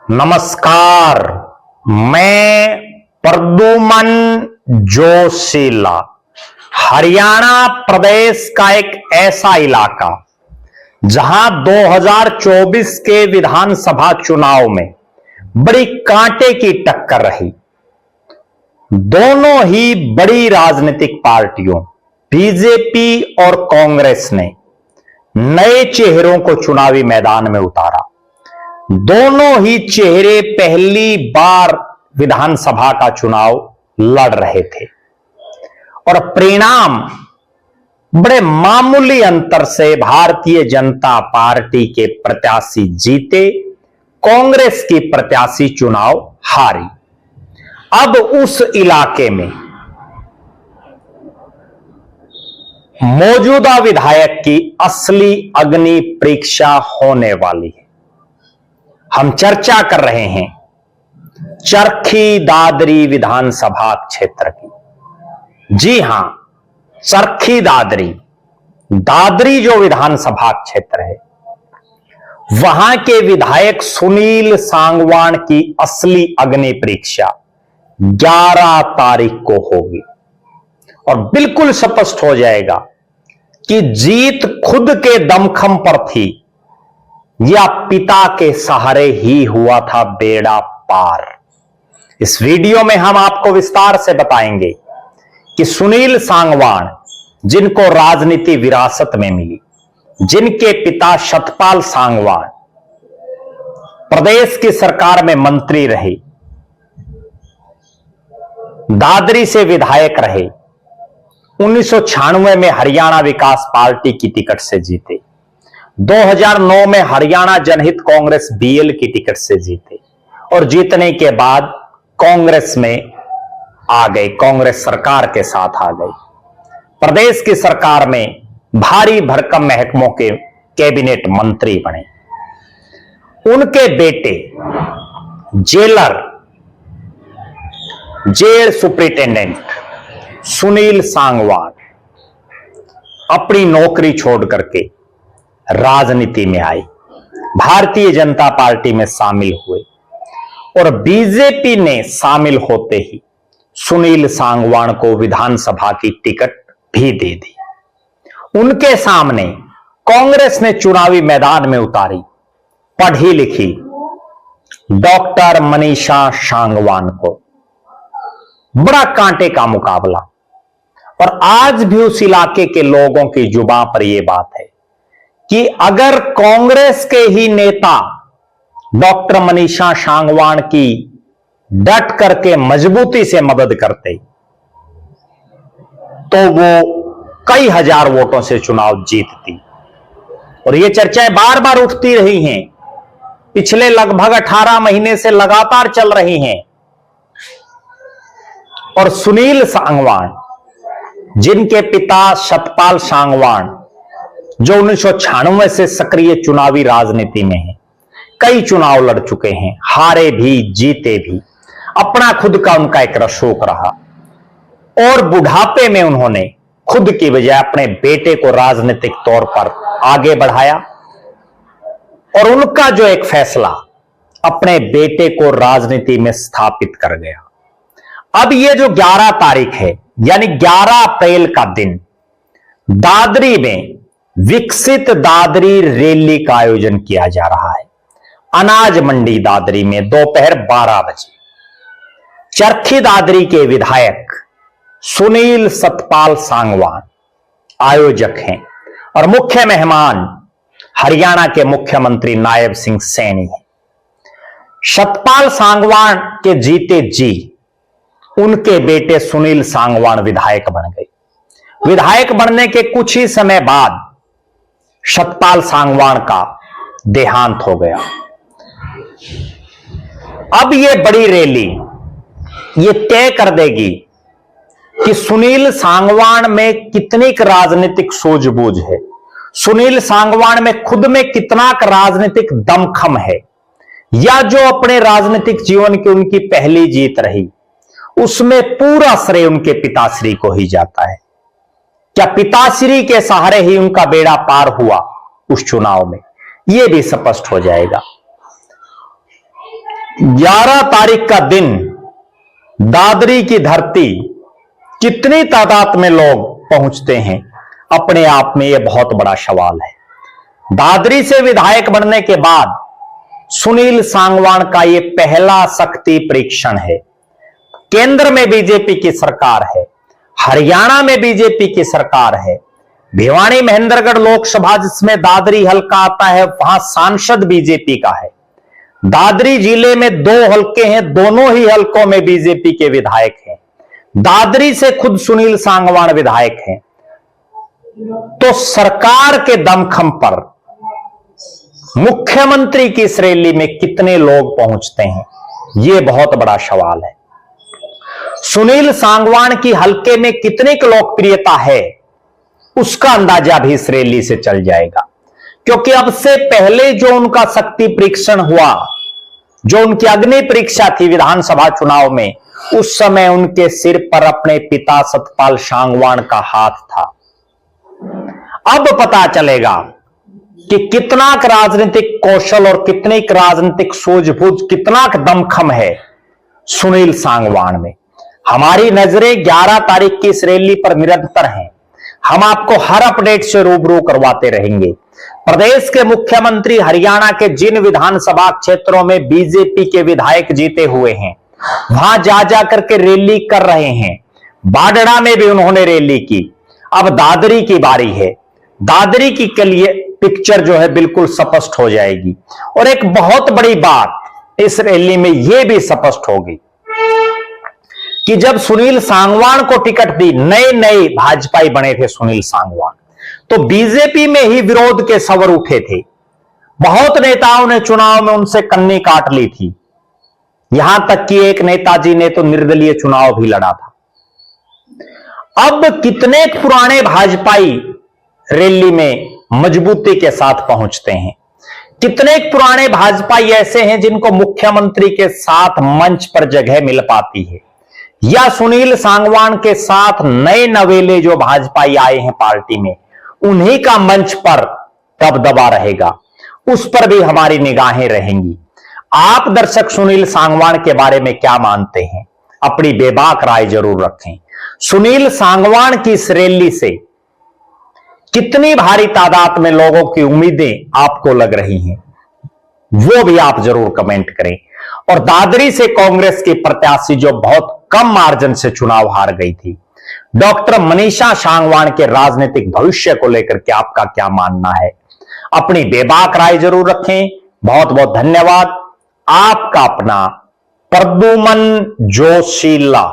नमस्कार, मैं प्रद्युमन जोशीला। हरियाणा प्रदेश का एक ऐसा इलाका जहां 2024 के विधानसभा चुनाव में बड़ी कांटे की टक्कर रही। दोनों ही बड़ी राजनीतिक पार्टियों बीजेपी और कांग्रेस ने नए चेहरों को चुनावी मैदान में उतारा। दोनों ही चेहरे पहली बार विधानसभा का चुनाव लड़ रहे थे और परिणाम बड़े मामूली अंतर से भारतीय जनता पार्टी के प्रत्याशी जीते, कांग्रेस की प्रत्याशी चुनाव हारी। अब उस इलाके में मौजूदा विधायक की असली अग्नि परीक्षा होने वाली है। हम चर्चा कर रहे हैं चरखी दादरी विधानसभा क्षेत्र की। जी हां, चरखी दादरी जो विधानसभा क्षेत्र है, वहां के विधायक सुनील सांगवान की असली अग्नि परीक्षा 11 तारीख को होगी और बिल्कुल स्पष्ट हो जाएगा कि जीत खुद के दमखम पर थी या पिता के सहारे ही हुआ था बेड़ा पार। इस वीडियो में हम आपको विस्तार से बताएंगे कि सुनील सांगवान, जिनको राजनीति विरासत में मिली, जिनके पिता सतपाल सांगवान प्रदेश की सरकार में मंत्री रहे, दादरी से विधायक रहे, 1996 में हरियाणा विकास पार्टी की टिकट से जीते, 2009 में हरियाणा जनहित कांग्रेस बीएल की टिकट से जीते और जीतने के बाद कांग्रेस में आ गए, कांग्रेस सरकार के साथ आ गई। प्रदेश की सरकार में भारी भरकम महकमों के कैबिनेट मंत्री बने। उनके बेटे जेल सुपरिटेंडेंट सुनील सांगवान अपनी नौकरी छोड़ करके राजनीति में आई, भारतीय जनता पार्टी में शामिल हुए और बीजेपी ने शामिल होते ही सुनील सांगवान को विधानसभा की टिकट भी दे दी। उनके सामने कांग्रेस ने चुनावी मैदान में उतारी पढ़ी लिखी डॉक्टर मनीषा सांगवान को। बड़ा कांटे का मुकाबला और आज भी उस इलाके के लोगों की जुबान पर यह बात है कि अगर कांग्रेस के ही नेता डॉक्टर मनीषा सांगवान की डट करके मजबूती से मदद करते तो वो कई हजार वोटों से चुनाव जीतती। और ये चर्चाएं बार बार उठती रही हैं, पिछले लगभग 18 महीने से लगातार चल रही हैं। और सुनील सांगवान, जिनके पिता सतपाल सांगवान, जो 1996 से सक्रिय चुनावी राजनीति में है, कई चुनाव लड़ चुके हैं, हारे भी जीते भी, अपना खुद का उनका एक रसूख रहा और बुढ़ापे में उन्होंने खुद की बजाय अपने बेटे को राजनीतिक तौर पर आगे बढ़ाया और उनका जो एक फैसला अपने बेटे को राजनीति में स्थापित कर गया। अब ये जो 11 तारीख है, यानी 11 अप्रैल का दिन, दादरी में विकसित दादरी रैली का आयोजन किया जा रहा है। अनाज मंडी दादरी में दोपहर 12 बजे चरखी दादरी के विधायक सुनील सतपाल सांगवान आयोजक हैं और मुख्य मेहमान हरियाणा के मुख्यमंत्री नायब सिंह सैनी हैं। सतपाल सांगवान के जीते जी उनके बेटे सुनील सांगवान विधायक बन गए। विधायक बनने के कुछ ही समय बाद सतपाल सांगवान का देहांत हो गया। अब यह बड़ी रैली ये तय कर देगी कि सुनील सांगवान में कितनी राजनीतिक सूझबूझ है, सुनील सांगवान में खुद में कितना राजनीतिक दमखम है, या जो अपने राजनीतिक जीवन की उनकी पहली जीत रही उसमें पूरा श्रेय उनके पिताश्री को ही जाता है। क्या पिताश्री के सहारे ही उनका बेड़ा पार हुआ उस चुनाव में, यह भी स्पष्ट हो जाएगा। 11 तारीख का दिन दादरी की धरती, कितनी तादाद में लोग पहुंचते हैं, अपने आप में यह बहुत बड़ा सवाल है। दादरी से विधायक बनने के बाद सुनील सांगवान का यह पहला शक्ति परीक्षण है। केंद्र में बीजेपी की सरकार है, हरियाणा में बीजेपी की सरकार है, भिवानी महेंद्रगढ़ लोकसभा जिसमें दादरी हल्का आता है वहां सांसद बीजेपी का है। दादरी जिले में 2 हल्के हैं, दोनों ही हल्कों में बीजेपी के विधायक हैं। दादरी से खुद सुनील सांगवान विधायक हैं। तो सरकार के दमखम पर मुख्यमंत्री की इस रैली में कितने लोग पहुंचते हैं, यह बहुत बड़ा सवाल है। सुनील सांगवान की हल्के में कितनी लोकप्रियता है, उसका अंदाजा भी इस रैली से चल जाएगा। क्योंकि अब से पहले जो उनका शक्ति परीक्षण हुआ, जो उनकी अग्नि परीक्षा थी विधानसभा चुनाव में, उस समय उनके सिर पर अपने पिता सतपाल सांगवान का हाथ था। अब पता चलेगा कि कितना राजनीतिक कौशल और कितनी राजनीतिक सूझबूझ, कितना दमखम है सुनील सांगवान में। हमारी नजरें 11 तारीख की इस रैली पर निरंतर हैं। हम आपको हर अपडेट से रूबरू करवाते रहेंगे। प्रदेश के मुख्यमंत्री हरियाणा के जिन विधानसभा क्षेत्रों में बीजेपी के विधायक जीते हुए हैं, वहां जा जाकर के रैली कर रहे हैं। बाडड़ा में भी उन्होंने रैली की। अब दादरी की बारी है। दादरी की के लिए पिक्चर जो है बिल्कुल स्पष्ट हो जाएगी। और एक बहुत बड़ी बात इस रैली में यह भी स्पष्ट होगी कि जब सुनील सांगवान को टिकट दी, नए भाजपाई बने थे सुनील सांगवान, तो बीजेपी में ही विरोध के स्वर उठे थे। बहुत नेताओं ने चुनाव में उनसे कन्नी काट ली थी। यहां तक कि एक नेताजी ने तो निर्दलीय चुनाव भी लड़ा था। अब कितने पुराने भाजपाई रैली में मजबूती के साथ पहुंचते हैं। कितने पुराने भाजपाई ऐसे हैं जिनको मुख्यमंत्री के साथ मंच पर जगह मिल पाती है, या सुनील सांगवान के साथ नए नवेले जो भाजपाई आए हैं पार्टी में, उन्हीं का मंच पर दबदबा रहेगा, उस पर भी हमारी निगाहें रहेंगी। आप दर्शक सुनील सांगवान के बारे में क्या मानते हैं, अपनी बेबाक राय जरूर रखें। सुनील सांगवान की इस रैली से कितनी भारी तादाद में लोगों की उम्मीदें आपको लग रही हैं, वो भी आप जरूर कमेंट करें। और दादरी से कांग्रेस की प्रत्याशी जो बहुत कम मार्जिन से चुनाव हार गई थी, डॉक्टर मनीषा सांगवान के राजनीतिक भविष्य को लेकर के आपका क्या मानना है, अपनी बेबाक राय जरूर रखें। बहुत बहुत धन्यवाद। आपका अपना प्रद्युमन जोशीला।